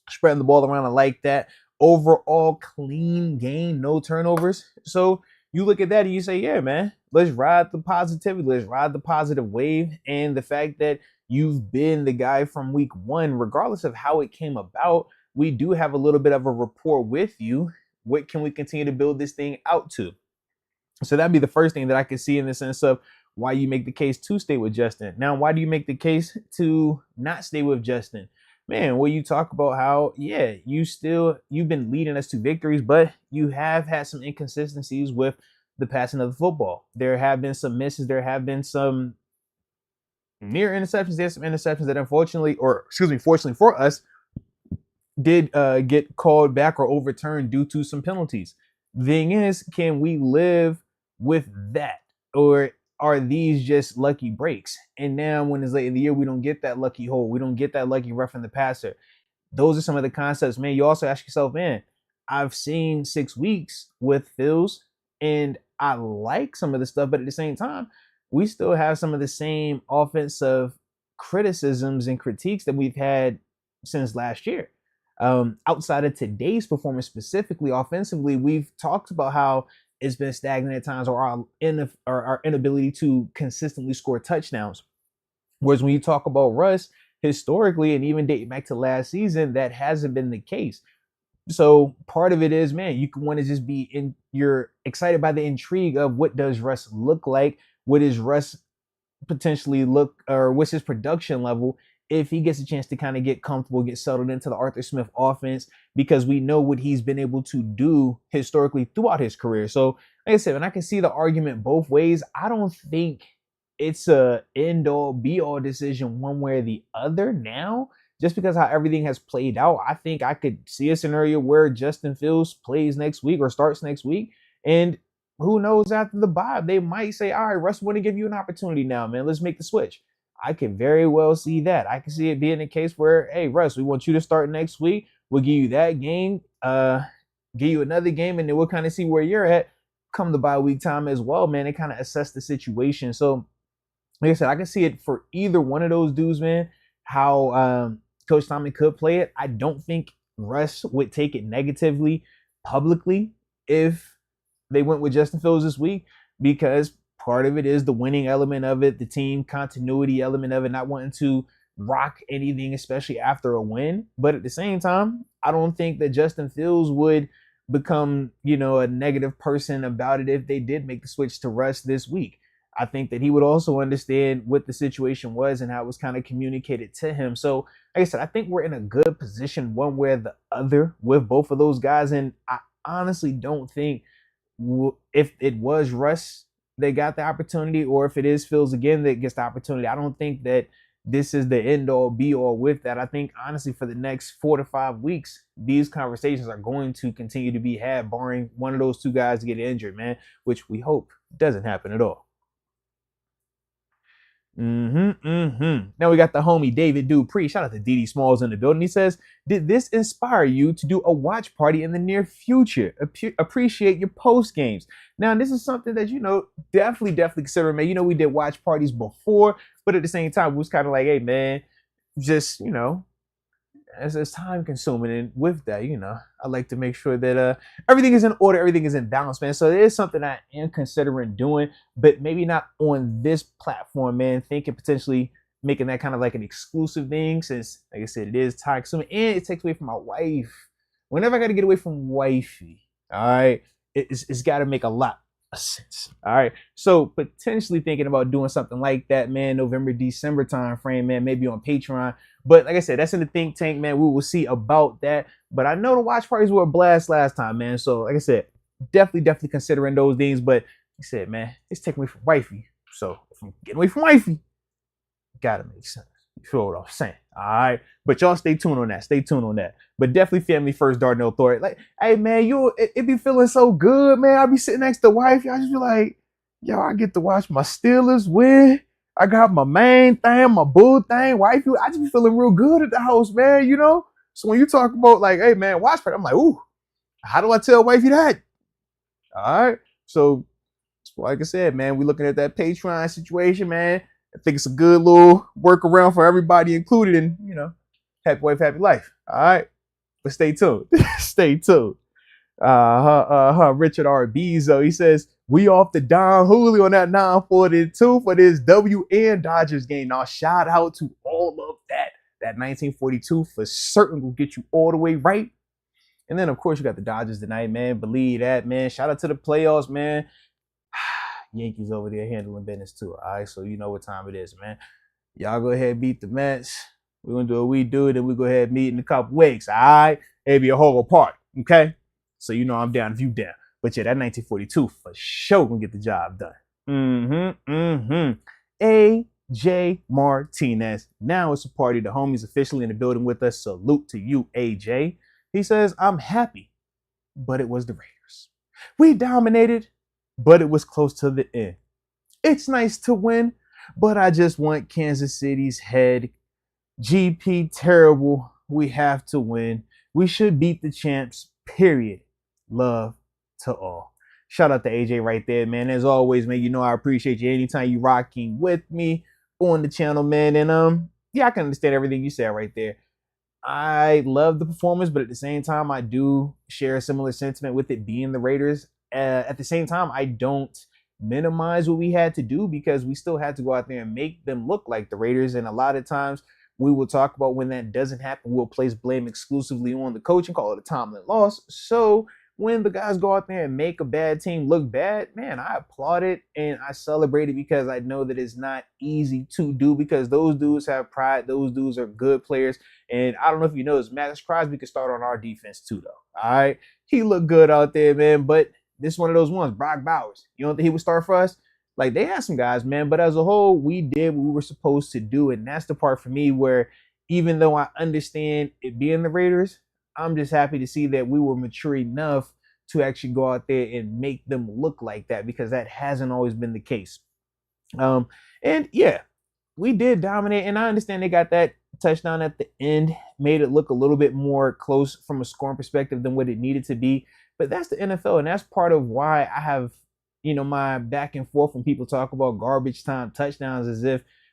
Spreading the ball around, I like that. Overall clean game, no turnovers. So you look at that and you say, yeah, man, let's ride the positivity. Let's ride the positive wave. And the fact that you've been the guy from week 1, regardless of how it came about, we do have a little bit of a rapport with you. What can we continue to build this thing out to? So that'd be the first thing that I can see in the sense of why you make the case to stay with Justin. Now, why do you make the case to not stay with Justin? Man, well, you talk about how, yeah, you've been leading us to victories, but you have had some inconsistencies with the passing of the football. There have been some misses. There have been some near interceptions. There's some interceptions that fortunately for us, did get called back or overturned due to some penalties. The thing is, can we live with that? Or are these just lucky breaks? And now when it's late in the year, we don't get that lucky hole. We don't get that lucky roughing the passer. Those are some of the concepts, man. You also ask yourself, man, I've seen 6 weeks with Fields and I like some of the stuff, but at the same time, we still have some of the same offensive criticisms and critiques that we've had since last year. Outside of today's performance, specifically offensively, we've talked about how it's been stagnant at times, or our inability to consistently score touchdowns. Whereas when you talk about Russ, historically, and even dating back to last season, that hasn't been the case. So part of it is, man, you can want to just you're excited by the intrigue of what does Russ look like? What does Russ potentially look, or what's his production level if he gets a chance to kind of get comfortable, get settled into the Arthur Smith offense, because we know what he's been able to do historically throughout his career. So like I said, and I can see the argument both ways. I don't think it's a end-all, be-all decision one way or the other now, just because how everything has played out. I think I could see a scenario where Justin Fields plays next week or starts next week, and who knows, after the bye, they might say, all right, Russ, we want to give you an opportunity now, man. Let's make the switch. I can very well see that. I can see it being a case where, hey, Russ, we want you to start next week. We'll give you that game, give you another game, and then we'll kind of see where you're at come the bye week time as well, man, and kind of assess the situation. So, like I said, I can see it for either one of those dudes, man, how Coach Tomlin could play it. I don't think Russ would take it negatively publicly if they went with Justin Fields this week, because part of it is the winning element of it, the team continuity element of it, not wanting to rock anything, especially after a win. But at the same time, I don't think that Justin Fields would become, a negative person about it if they did make the switch to Russ this week. I think that he would also understand what the situation was and how it was kind of communicated to him. So, like I said, I think we're in a good position one way or the other with both of those guys. And I honestly don't think if it was Russ that got the opportunity, or if it is Fields again that gets the opportunity, I don't think that this is the end all be all with that. I think honestly for the next 4 to 5 weeks, these conversations are going to continue to be had, barring one of those two guys to get injured, man, which we hope doesn't happen at all. Now we got the homie David Dupree. Shout out to DD Smalls in the building. He says, did this inspire you to do a watch party in the near future? Appreciate your post games. Now, this is something that, definitely consider, man. We did watch parties before, but at the same time, we was kind of like, hey, man, just, it's time consuming. And with that, I like to make sure that everything is in order, everything is in balance, man. So it is something I am considering doing, but maybe not on this platform, man. Thinking potentially making that kind of like an exclusive thing, since, like I said, it is time consuming and it takes away from my wife. Whenever I got to get away from wifey, all right, it's got to make a lot of sense. All right, so potentially thinking about doing something like that, man. November, December time frame, man. Maybe on Patreon. But like I said, that's in the think tank, man. We will see about that. But I know the watch parties were a blast last time, man. So like I said, definitely considering those things. But like I said, man, it's taking away from wifey. So if I'm getting away from wifey, gotta make sense. You feel what I'm saying? All right. But y'all stay tuned on that. Stay tuned on that. But definitely family first, Darnell Authority. Like, hey, man, it be feeling so good, man. I be sitting next to wifey. I just be like, yo, I get to watch my Steelers win. I got my main thing, my bull thing, wifey. I just be feeling real good at the house, man, So when you talk about like, hey, man, watch party, I'm like, ooh, how do I tell wifey that? All right. So like I said, man, we looking at that Patreon situation, man. I think it's a good little workaround for everybody included in, happy wife, happy life. All right. But stay tuned. Stay tuned. Richard R. Bezo, he says, we off the Don Julio on that 942 for this WN Dodgers game. Now, shout out to all of that. That 1942 for certain will get you all the way right. And then, of course, you got the Dodgers tonight, man. Believe that, man. Shout out to the playoffs, man. Yankees over there handling business too. All right, so you know what time it is, man. Y'all go ahead and beat the Mets. We're going to do what we do, then we go ahead and meet in a couple weeks, all right? It'll be a whole apart, okay? So you know I'm down if you down. But yeah, that 1942 for sure gonna get the job done. AJ Martinez. Now it's a party. The homie's officially in the building with us. Salute to you, AJ. He says, I'm happy, but it was the Raiders. We dominated, but it was close to the end. It's nice to win, but I just want Kansas City's head. GP terrible. We have to win. We should beat the champs, period. Love to all. Shout out to AJ right there, man. As always, man, I appreciate you anytime you rocking with me on the channel, man. And yeah, I can understand everything you said right there. I love the performance, but at the same time, I do share a similar sentiment with it being the Raiders. At the same time, I don't minimize what we had to do because we still had to go out there and make them look like the Raiders. And a lot of times we will talk about when that doesn't happen, we'll place blame exclusively on the coach and call it a Tomlin loss. So when the guys go out there and make a bad team look bad, man, I applaud it and I celebrate it because I know that it's not easy to do because those dudes have pride. Those dudes are good players. And I don't know if you know this, Max Crosby could start on our defense too, though. All right. He looked good out there, man. But this is one of those ones, Brock Bowers. You don't think he would start for us? Like, they had some guys, man. But as a whole, we did what we were supposed to do. And that's the part for me where even though I understand it being the Raiders, I'm just happy to see that we were mature enough to actually go out there and make them look like that because that hasn't always been the case. And yeah, we did dominate. And I understand they got that touchdown at the end, made it look a little bit more close from a scoring perspective than what it needed to be. But that's the NFL. And that's part of why I have, my back and forth when people talk about garbage time touchdowns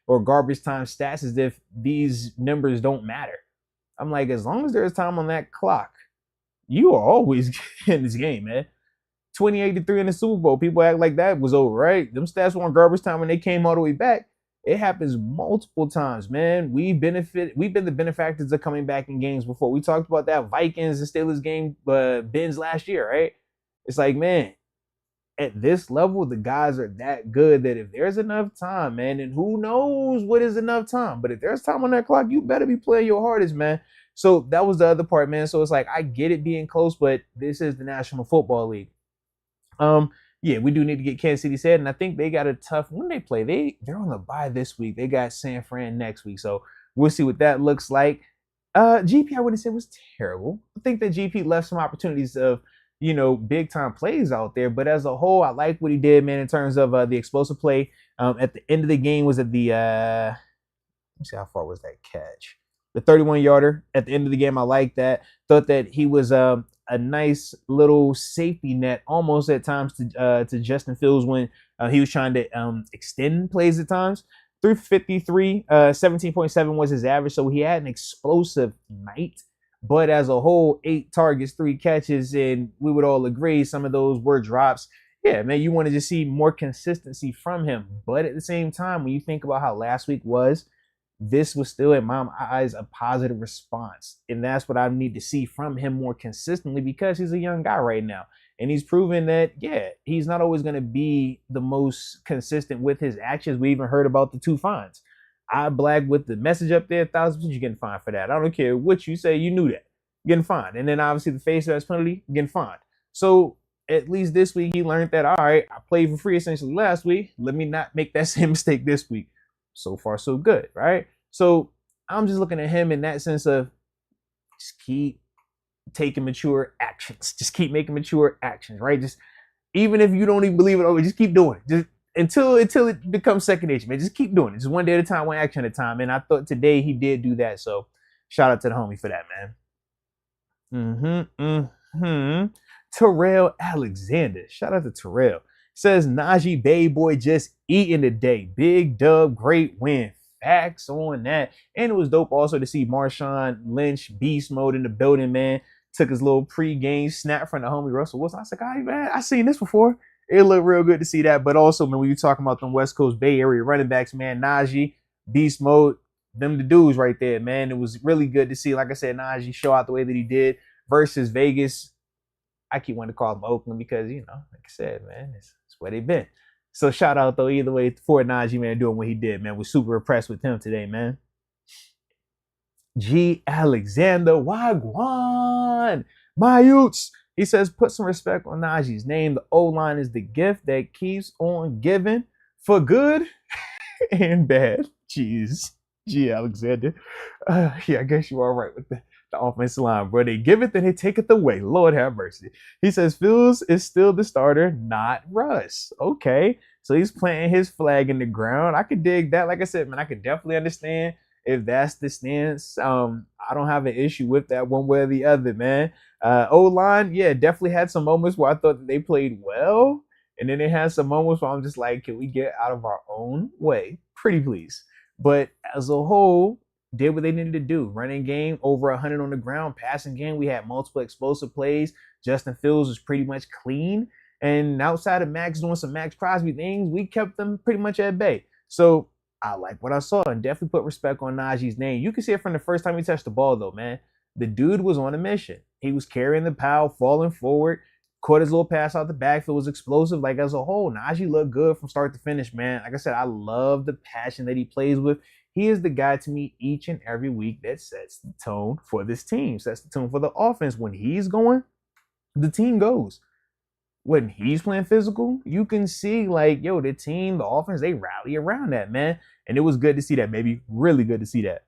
or garbage time stats as if these numbers don't matter. I'm like, as long as there's time on that clock, you are always in this game, man. 28-3 in the Super Bowl. People act like that was over, right? Them stats weren't garbage time when they came all the way back. It happens multiple times, man. We've been the benefactors of coming back in games before. We talked about that Vikings and Steelers game, Ben's last year, right? It's like, man, at this level, the guys are that good that if there's enough time, man, and who knows what is enough time, but if there's time on that clock, you better be playing your hardest, man. So that was the other part, man. So it's like, I get it being close, but this is the National Football League. Yeah, we do need to get Kansas City set, and I think they got a tough when they play. They're on the bye this week. They got San Fran next week, so we'll see what that looks like. GP, I wouldn't say was terrible. I think that GP left some opportunities of big time plays out there, but as a whole, I like what he did, man, in terms of the explosive play. At the end of the game was at the let me see how far was that catch. The 31-yarder at the end of the game. I like that. Thought that he was a nice little safety net almost at times to Justin Fields when he was trying to extend plays at times. 353, 17.7 was his average, so he had an explosive night. But as a whole, 8 targets, 3 catches, and we would all agree some of those were drops. Yeah, man, you want to just see more consistency from him. But at the same time, when you think about how last week was, this was still, in my eyes, a positive response. And that's what I need to see from him more consistently because he's a young guy right now. And he's proven that, yeah, he's not always going to be the most consistent with his actions. We even heard about the 2 fines. I blagged with the message up there, 1,000%, you're getting fined for that. I don't care what you say, you knew that. Getting fined. And then obviously the face mask penalty, getting fined. So at least this week he learned that, all right, I played for free essentially last week. Let me not make that same mistake this week. So far, so good, right? So I'm just looking at him in that sense of just keep taking mature actions. Just keep making mature actions, right? Just even if you don't even believe it, just keep doing it. Just until it becomes second nature, man. Just keep doing it. Just one day at a time, one action at a time. And I thought today he did do that. So shout out to the homie for that, man. Terrell Alexander. Shout out to Terrell. Says Najee Bay Boy just eating today. Big dub, great win. Facts on that. And it was dope also to see Marshawn Lynch beast mode in the building, man. Took his little pre-game snap from the homie Russell Wilson. I was like, all right, man, I seen this before. It looked real good to see that. But also, man, when you're talking about them West Coast Bay Area running backs, man, Najee, beast mode, them the dudes right there, man. It was really good to see, like I said, Najee show out the way that he did versus Vegas. I keep wanting to call them Oakland because, like I said, man, it's where they've been. So shout out, though, either way for Najee, man, doing what he did, man. We're super impressed with him today, man. G. Alexander, Wagwan, Moats. He says, put some respect on Najee's name. The O-line is the gift that keeps on giving for good and bad. Jeez. G. Alexander. Yeah, I guess you're all right with the offensive line, bro. They give it, then they take it away. Lord have mercy. He says, Fields is still the starter, not Russ. Okay. So he's planting his flag in the ground. I could dig that. Like I said, man, I could definitely understand if that's the stance. I don't have an issue with that one way or the other, man. O-line, yeah, definitely had some moments where I thought that they played well. And then they had some moments where I'm just like, can we get out of our own way? Pretty please. But as a whole, did what they needed to do. Running game, over 100 on the ground. Passing game, we had multiple explosive plays. Justin Fields was pretty much clean. And outside of Max doing some Max Crosby things, we kept them pretty much at bay. So I like what I saw and definitely put respect on Najee's name. You can see it from the first time he touched the ball, though, man. The dude was on a mission. He was carrying the pile, falling forward, caught his little pass out the backfield, was explosive. Like, as a whole, Najee looked good from start to finish, man. Like I said, I love the passion that he plays with. He is the guy to me each and every week that sets the tone for this team, sets the tone for the offense. When he's going, the team goes. When he's playing physical, you can see, like, yo, the team, the offense, they rally around that, man. And it was good to see that, baby. Really good to see that.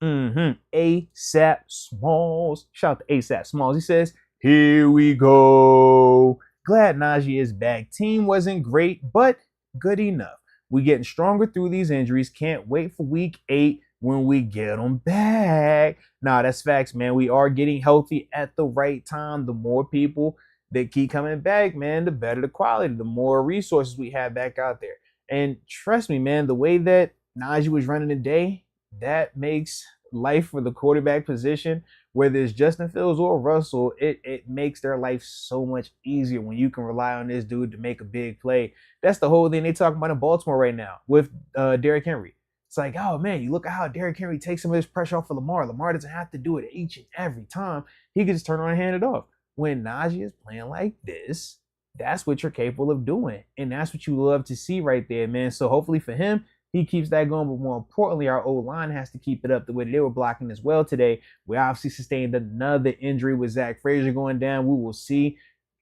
ASAP Smalls. Shout out to ASAP Smalls. He says, here we go. Glad Najee is back. Team wasn't great, but good enough. We getting stronger through these injuries. Can't wait for week 8 when we get them back. Nah, that's facts, man. We are getting healthy at the right time. The more people that keep coming back, man, the better the quality, the more resources we have back out there. And trust me, man, the way that Najee was running today, that makes life for the quarterback position whether it's Justin Fields or Russell, it makes their life so much easier when you can rely on this dude to make a big play. That's the whole thing they talk about in Baltimore right now with Derrick Henry. It's like, oh man, you look at how Derrick Henry takes some of this pressure off of Lamar. Lamar doesn't have to do it each and every time. He can just turn around and hand it off. When Najee is playing like this, that's what you're capable of doing. And that's what you love to see right there, man. So hopefully for him, he keeps that going. But more importantly, our O-line has to keep it up the way they were blocking as well today. We obviously sustained another injury with Zach Frazier going down. We will see.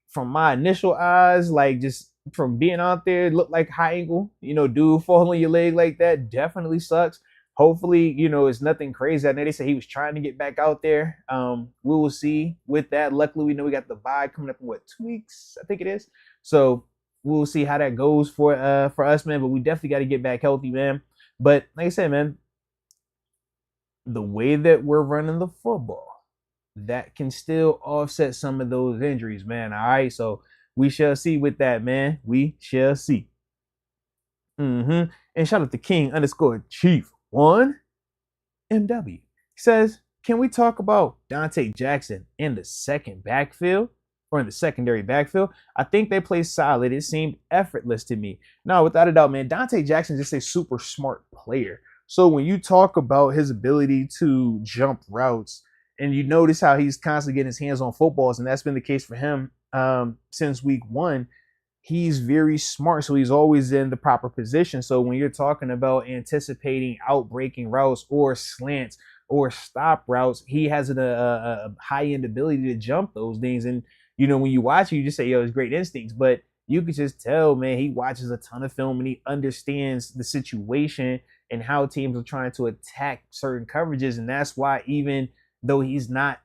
From my initial eyes, like just from being out there, it looked like high ankle. Dude, fall on your leg like that definitely sucks. Hopefully, it's nothing crazy. I know they said he was trying to get back out there. We will see with that. Luckily, we know we got the bye coming up in 2 weeks, I think it is. So we'll see how that goes for us, man. But we definitely got to get back healthy, man. But like I said, man, the way that we're running the football, that can still offset some of those injuries, man. All right, so we shall see with that, man. We shall see. And shout out to King_Chief1 MW. He says, can we talk about Dante Jackson in the second backfield or in the secondary backfield? I think they play solid. It seemed effortless to me. No, without a doubt, man. Dante Jackson is just a super smart player. So when you talk about his ability to jump routes, and you notice how he's constantly getting his hands on footballs, and that's been the case for him since week 1. He's very smart, so he's always in the proper position. So when you're talking about anticipating outbreaking routes or slants or stop routes, he has a high-end ability to jump those things. And, when you watch it, you just say, yo, it's great instincts. But you could just tell, man, he watches a ton of film and he understands the situation and how teams are trying to attack certain coverages. And that's why even though he's not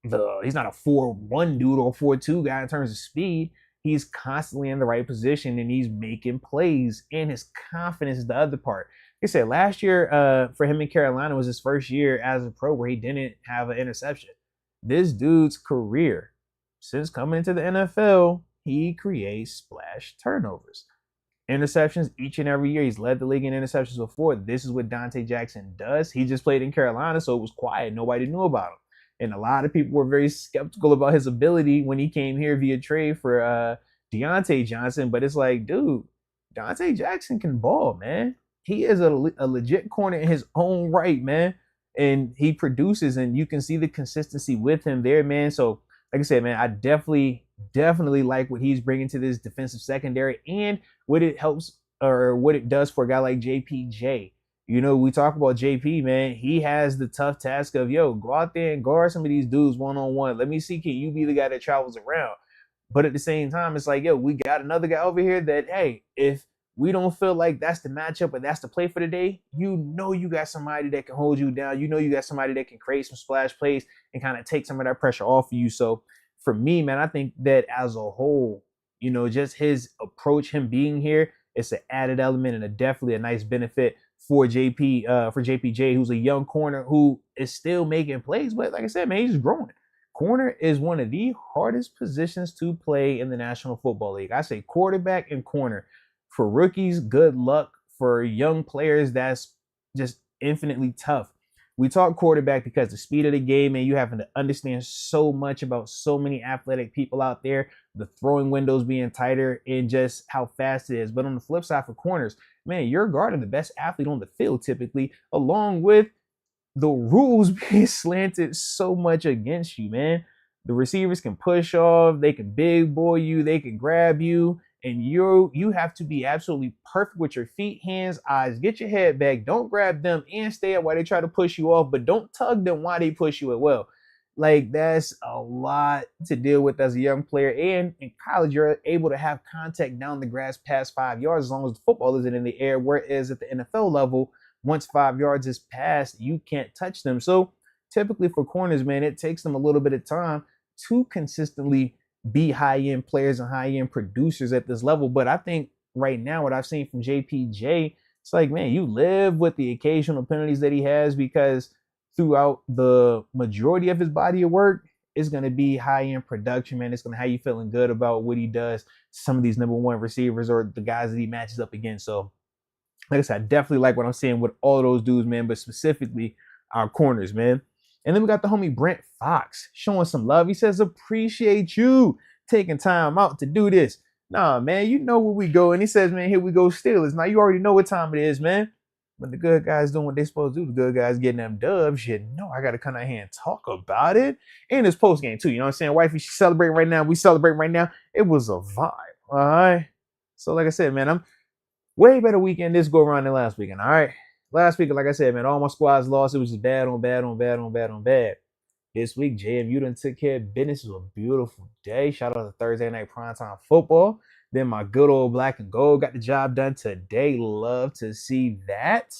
a 4-1 dude or 4-2 guy in terms of speed, he's constantly in the right position and he's making plays, and his confidence is the other part. Like I said, last year for him in Carolina was his first year as a pro where he didn't have an interception. This dude's career, since coming into the NFL, he creates splash turnovers. Interceptions each and every year. He's led the league in interceptions before. This is what Dante Jackson does. He just played in Carolina, so it was quiet. Nobody knew about him. And a lot of people were very skeptical about his ability when he came here via trade for Deontay Johnson. But it's like, dude, Dante Jackson can ball, man. He is a legit corner in his own right, man. And he produces, and you can see the consistency with him there, man. So, like I said, man, I definitely like what he's bringing to this defensive secondary and what it helps or what it does for a guy like JPJ. We talk about JP, man. He has the tough task of, go out there and guard some of these dudes one-on-one. Let me see, can you be the guy that travels around? But at the same time, it's like, we got another guy over here that, hey, if we don't feel like that's the matchup and that's the play for the day, you got somebody that can hold you down. You got somebody that can create some splash plays and kind of take some of that pressure off of you. So for me, man, I think that as a whole, just his approach, him being here, it's an added element and definitely a nice benefit for JPJ, who's a young corner who is still making plays. But like I said, man, he's growing. Corner is one of the hardest positions to play in the National Football League. I say quarterback and corner. For rookies, good luck. For young players, that's just infinitely tough. We talk quarterback because the speed of the game, and you having to understand so much about so many athletic people out there, the throwing windows being tighter, and just how fast it is. But on the flip side for corners, man, you're guarding the best athlete on the field typically, along with the rules being slanted so much against you, man. The receivers can push off, they can big boy you, they can grab you, and you have to be absolutely perfect with your feet, hands, eyes. Get your head back. Don't grab them and stay up while they try to push you off, but don't tug them while they push you as well. Like, that's a lot to deal with as a young player. And in college, you're able to have contact down the grass past 5 yards as long as the football isn't in the air. Whereas at the NFL level, once 5 yards is passed, you can't touch them. So typically for corners, man, it takes them a little bit of time to consistently be high-end players and high-end producers at this level. But I think right now, what I've seen from JPJ, it's like, man, you live with the occasional penalties that he has, because throughout the majority of his body of work, it's going to be high-end production, man. It's going to have you feeling good about what he does to some of these number one receivers or the guys that he matches up against. So, like I said, I definitely like what I'm seeing with all those dudes, man, but specifically our corners, man. And then we got the homie Brent Fox showing some love. He says, appreciate you taking time out to do this. Nah, man, you know where we go. And he says, man, here we go, Steelers. Now, you already know what time it is, man. When the good guys doing what they supposed to do, the good guys getting them dubs, you know I got to come out here and talk about it. And it's post-game, too. You know what I'm saying? Wifey, she's celebrating right now. We celebrating right now. It was a vibe, all right? So, like I said, man, I'm way better weekend this go around than last weekend, all right? Last week, like I said, man, all my squads lost. It was just bad on bad on bad on bad on bad. This week, JMU done took care of business. It was a beautiful day. Shout out to Thursday night primetime football. Then my good old black and gold got the job done today. Love to see that.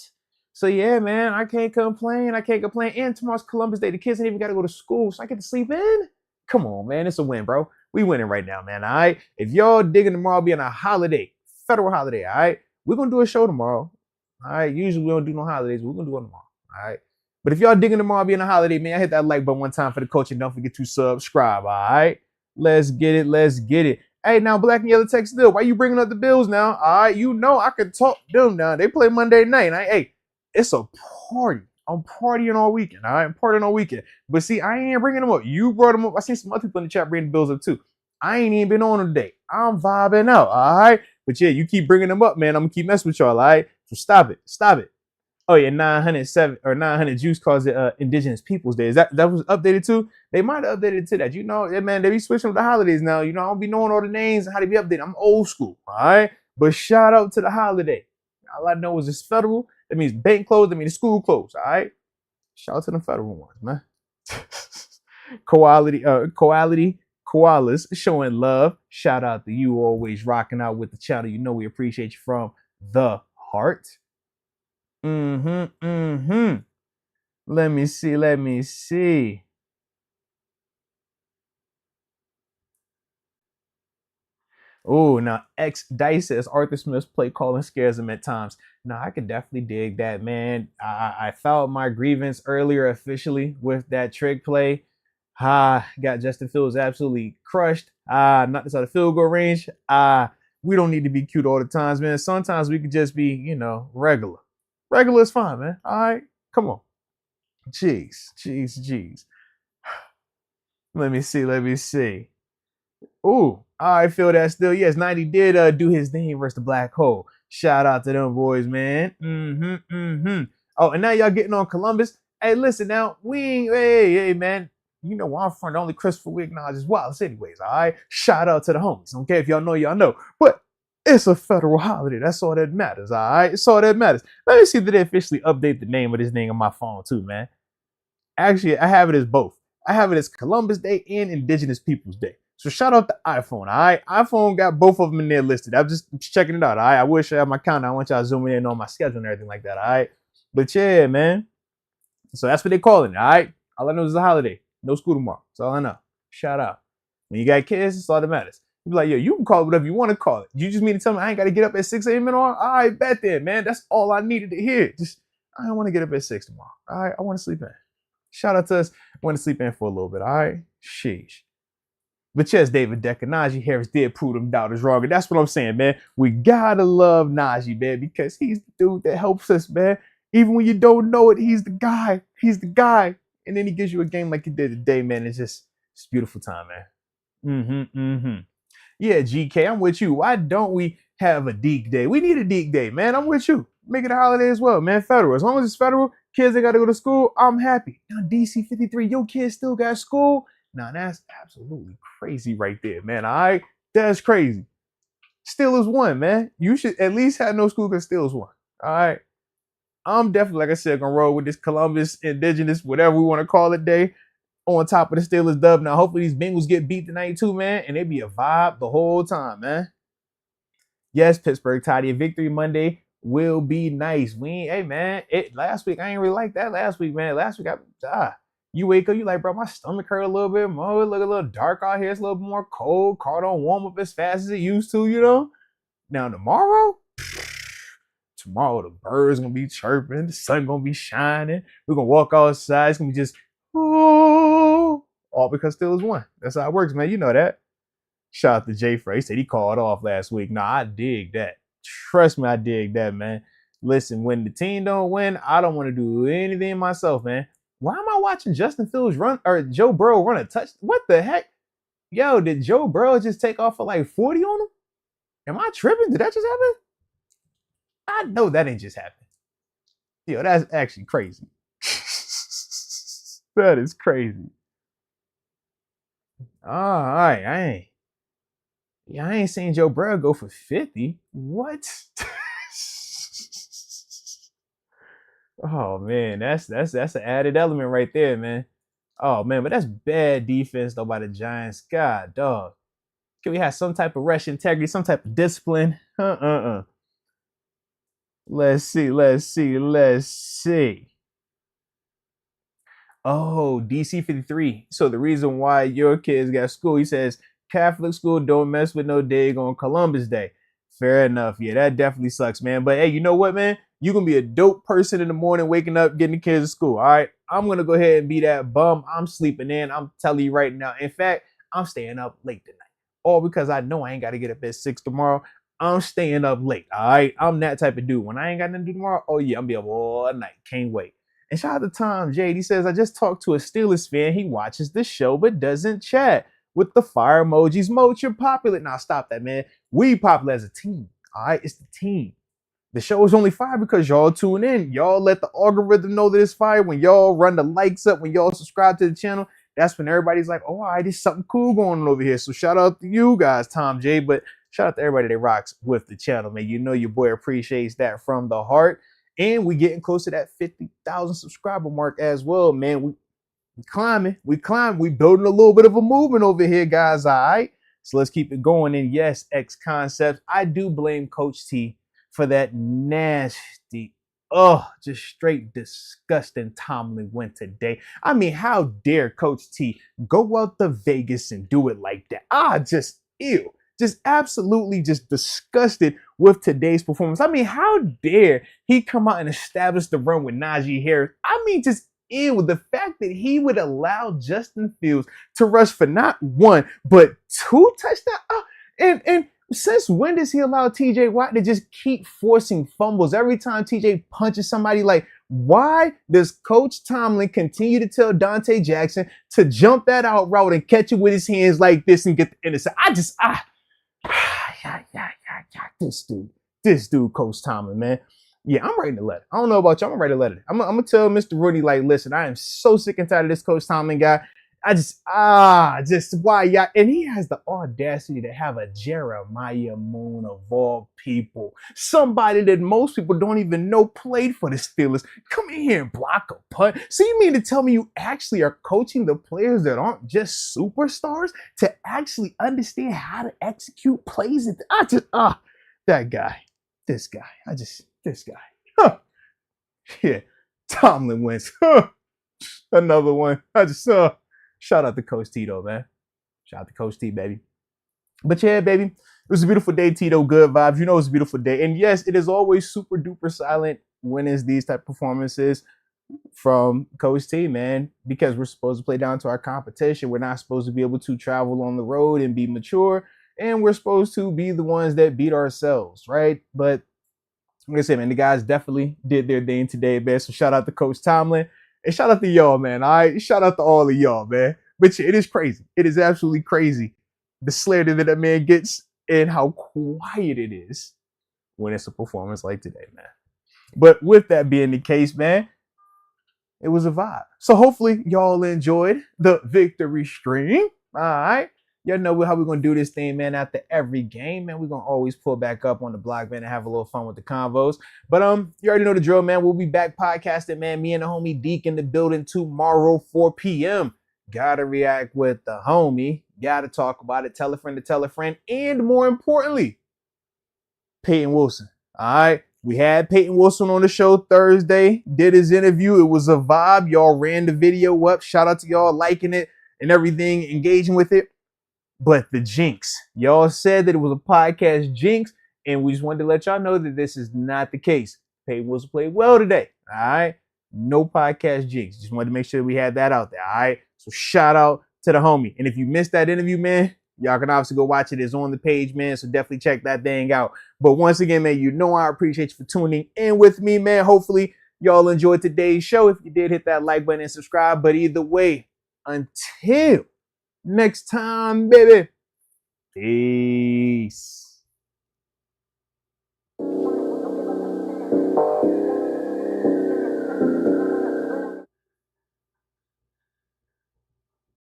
So yeah, man, I can't complain. I can't complain. And tomorrow's Columbus Day. The kids ain't even got to go to school, so I get to sleep in. Come on, man. It's a win, bro. We winning right now, man. All right. If y'all digging tomorrow being a holiday, federal holiday, all right, we're going to do a show tomorrow. All right. Usually we don't do no holidays. We're going to do it tomorrow. All right. But if y'all digging tomorrow being a holiday, man, hit that like button one time for the coach and don't forget to subscribe. All right. Let's get it. Let's get it. Hey, now Black and Yellow Tech still. Why you bringing up the Bills now? All right. You know I could talk to them now. They play Monday night. Hey, it's a party. I'm partying all weekend. All right. I'm partying all weekend. But see, I ain't bringing them up. You brought them up. I seen some other people in the chat bringing the Bills up too. I ain't even been on them today. I'm vibing out. All right. But yeah, you keep bringing them up, man. I'm going to keep messing with y'all. All right. So stop it. Stop it. Oh yeah, 907 or 900 Juice calls it Indigenous Peoples Day. Is that was updated too? They might have updated to that. You know, yeah, man, they be switching up the holidays now. You know, I don't be knowing all the names and how to be updated. I'm old school, all right? But shout out to the holiday. All I know is it's federal. That means bank closed. That means school closed, all right? Shout out to the federal ones, man. Koalas showing love. Shout out to you, always rocking out with the channel. You know we appreciate you from the heart. Let me see. Oh, now X Dice says Arthur Smith's play calling scares him at times. Now I could definitely dig that, man. I filed my grievance earlier officially with that trick play. Got Justin Fields absolutely crushed. Not this out of field goal range. We don't need to be cute all the times, man. Sometimes we could just be, you know, regular. Regular is fine, man. All right, come on. Jeez. Let me see. Ooh, I feel that still. Yes, 90 did do his thing versus the black hole. Shout out to them boys, man. Oh, and now y'all getting on Columbus. Hey, listen now. Hey, man. You know where I'm from. The only Christopher we acknowledge is Wallace anyways, all right? Shout out to the homies. Okay, if y'all know, y'all know. But it's a federal holiday. That's all that matters, all right? It's all that matters. Let me see that they officially update the name of this thing on my phone too, man. Actually, I have it as both. I have it as Columbus Day and Indigenous Peoples Day. So shout out to iPhone, all right? iPhone got both of them in there listed. I'm just checking it out, all right? I wish I had my count. I want y'all zooming in on my schedule and everything like that, all right? But yeah, man. So that's what they calling it, all right? All I know is a holiday. No school tomorrow. That's all I know. Shout out. When you got kids, it's all that matters. You be like, yo, you can call it whatever you want to call it. You just mean to tell me I ain't got to get up at 6 a.m. and all? All right, bet then, man. That's all I needed to hear. I don't want to get up at 6 tomorrow. All right, I want to sleep in. Shout out to us. I want to sleep in for a little bit, all right? Sheesh. But yes, David Decker, Najee Harris did prove them doubters wrong. And that's what I'm saying, man. We got to love Najee, man, because he's the dude that helps us, man. Even when you don't know it, he's the guy. He's the guy. And then he gives you a game like he did today, man. It's a beautiful time, man. Yeah, GK, I'm with you. Why don't we have a Deke Day? We need a Deke Day, man. I'm with you. Make it a holiday as well, man. Federal. As long as it's federal, kids ain't got to go to school, I'm happy. Now, DC 53, your kids still got school? Now, that's absolutely crazy right there, man. All right? That's crazy. Steelers won, man. You should at least have no school because Steelers won. All right? I'm definitely, like I said, going to roll with this Columbus, Indigenous, whatever we want to call it, day on top of the Steelers dub. Now, hopefully these Bengals get beat tonight too, man, and it be a vibe the whole time, man. Yes, Pittsburgh tidy. A victory Monday will be nice. Hey, man, last week, I ain't really like that last week, man. Last week, you wake up, you like, bro, my stomach hurt a little bit more. It look a little dark out here. It's a little bit more cold. Car don't warm up as fast as it used to, you know? Now, tomorrow, the birds gonna be chirping, the sun gonna be shining. We're gonna walk outside. It's gonna be just, all because Steelers won. That's how it works, man. You know that. Shout out to Jay Frey. He said he called off last week. Nah, I dig that. Trust me, I dig that, man. Listen, when the team don't win, I don't want to do anything myself, man. Why am I watching Justin Fields run or Joe Burrow run a touch? What the heck? Yo, did Joe Burrow just take off for like 40 on him? Am I tripping? Did that just happen? I know that ain't just happened. Yo, that's actually crazy. That is crazy. All right, I ain't seen Joe Burrow go for 50. What? Oh man, that's an added element right there, man. Oh man, but that's bad defense though by the Giants. God, dog. Can we have some type of rush integrity, some type of discipline? Let's see. Oh, DC 53. So the reason why your kids got school, he says, Catholic school don't mess with no day on Columbus Day. Fair enough. Yeah, that definitely sucks, man. But hey, you know what, man? You're going to be a dope person in the morning, waking up, getting the kids to school. All right. I'm going to go ahead and be that bum. I'm sleeping in. I'm telling you right now. In fact, I'm staying up late tonight. All because I know I ain't got to get up at 6 tomorrow. I'm staying up late. All right. I'm that type of dude. When I ain't got nothing to do tomorrow, oh yeah, I'm be up all night. Can't wait. And shout out to Tom Jade. He says, I just talked to a Steelers fan. He watches the show but doesn't chat with the fire emojis. Moats, you're popular. Now stop that, man. We popular as a team. All right. It's the team. The show is only fire because y'all tune in. Y'all let the algorithm know that it's fire. When y'all run the likes up, when y'all subscribe to the channel, that's when everybody's like, oh, all right, there's something cool going on over here. So shout out to you guys, Tom J. But shout out to everybody that rocks with the channel, man. You know your boy appreciates that from the heart. And we getting close to that 50,000 subscriber mark as well, man. We climbing. We building a little bit of a movement over here, guys. All right. So let's keep it going. And yes, X Concepts. I do blame Coach T for that nasty, just straight disgusting Tomlin win today. I mean, how dare Coach T go out to Vegas and do it like that? Just ew. Just absolutely just disgusted with today's performance. I mean, how dare he come out and establish the run with Najee Harris? I mean, just ew. The fact that he would allow Justin Fields to rush for not one, but 2 touchdowns. And since when does he allow TJ Watt to just keep forcing fumbles every time TJ punches somebody? Like, why does Coach Tomlin continue to tell Dante Jackson to jump that out route and catch it with his hands like this and get the intercept? This dude, Coach Tomlin, man. Yeah, I'm writing a letter. I don't know about you. I'm gonna write a letter. I'm gonna tell Mr. Rudy, like, listen, I am so sick and tired of this Coach Tomlin guy. Just why y'all, and he has the audacity to have a Jeremiah Moon of all people, somebody that most people don't even know played for the Steelers, come in here and block a punt. So you mean to tell me you actually are coaching the players that aren't just superstars to actually understand how to execute plays? This guy. Huh. Yeah, Tomlin wins. Another one. Shout out to Coach Tito, man. Shout out to Coach T, baby. But yeah, baby, it was a beautiful day, Tito. Good vibes. You know it's a beautiful day. And yes, it is always super duper silent when it's these type of performances from Coach T, man, because we're supposed to play down to our competition. We're not supposed to be able to travel on the road and be mature. And we're supposed to be the ones that beat ourselves, right? But like I said, man, the guys definitely did their thing today, man. So shout out to Coach Tomlin. And shout out to y'all, man. All right. Shout out to all of y'all, man. But yeah, it is crazy. It is absolutely crazy. The slander that man gets and how quiet it is when it's a performance like today, man. But with that being the case, man, it was a vibe. So hopefully y'all enjoyed the victory stream. All right. Y'all know how we're going to do this thing, man, after every game, man. We're going to always pull back up on the block, man, and have a little fun with the convos. But you already know the drill, man. We'll be back podcasting, man. Me and the homie Deke in the building tomorrow, 4 p.m. Gotta react with the homie. Gotta talk about it. Tell a friend to tell a friend. And more importantly, Peyton Wilson. All right. We had Peyton Wilson on the show Thursday. Did his interview. It was a vibe. Y'all ran the video up. Shout out to y'all liking it and everything, engaging with it. But the jinx, y'all said that it was a podcast jinx, and we just wanted to let y'all know that this is not the case. Peyton Wilson played well today, all right? No podcast jinx. Just wanted to make sure we had that out there, all right? So shout out to the homie. And if you missed that interview, man, y'all can obviously go watch it. It's on the page, man, so definitely check that thing out. But once again, man, you know I appreciate you for tuning in with me, man. Hopefully y'all enjoyed today's show. If you did, hit that like button and subscribe. But either way, until next time, baby. Peace.